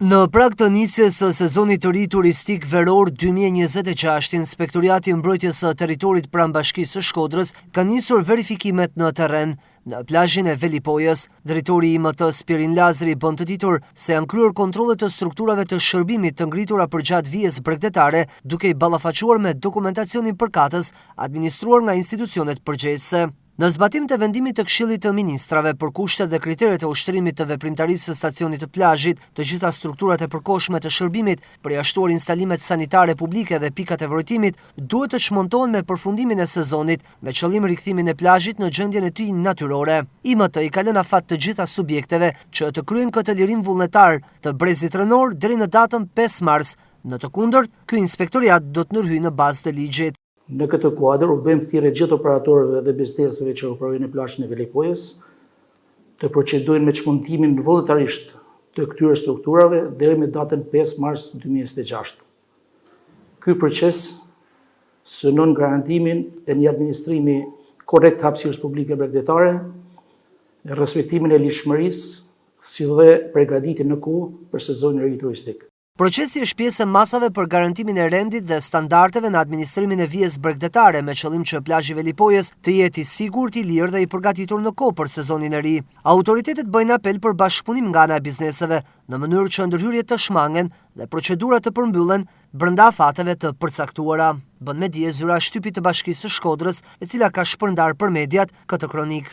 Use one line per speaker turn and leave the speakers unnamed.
Në prag të nisjes së sezonit të ri turistik veror 2026, Inspektoriati i Mbrojtjes së Territorit pranë Bashkisë së Shkodrës ka nisur verifikimet në terren në plazhin e Velipojës. Drejtori i IMT Spirin Lazari bën të ditur se janë kryer kontrolle të strukturave të shërbimit të ngritura përgjatë vijes bregdetare, duke i ballafaquar me dokumentacionin përkatës administruar nga institucionet përgjegjëse. Në zbatim të vendimit të Këshillit të Ministrave për kushtet dhe kriteret e ushtrimit të veprimtarisë së stacionit të plazhit, të gjitha strukturat e përkohshme të shërbimit, përjashtuar instalimet sanitare publike dhe pikat e vrojtimit, duhet të çmontohen me përfundimin e sezonit, me qëllim rikthimin e plazhit në gjendjen e tij natyrore. IMT i ka lënë afat të gjitha subjekteve që të kryejnë këtë lirim vullnetar të brezit rënor deri në datën 5 mars. Në të kundërt, ky inspektoriat do të ndërhyjë në bazë të ligjit.
Në këtë kuadër, u bëjmë thirrje gjithë operatorëve dhe bizneseve që operojnë në plazhin e Velipojës të procedojnë me çmontimin vullnetarisht të këtyre strukturave deri me datën 5 mars 2026. Ky proces synon garantimin e një administrimi korrekt të hapësirës publike bregdetare, respektimin e ligjshmërisë, si dhe përgatitjen në kohë për sezonin e ri turistik.
Procesi është pjesë e masave për garantimin e rendit dhe standardeve në administrimin e vijes bregdetare, me qëllim që plazhi i Velipojës të jetë i sigurt, i lirë dhe i përgatitur në kohë për sezonin e ri. Autoritetet bëjnë apel për bashkëpunim nga ana e bizneseve, në mënyrë që ndërhyrjet të shmangen dhe procedurat të përmbyllen brenda afateve të përcaktuara. Bën me dije zyra e shtypit të Bashkisë së Shkodrës, e cila ka shpërndar për mediat këtë kronik.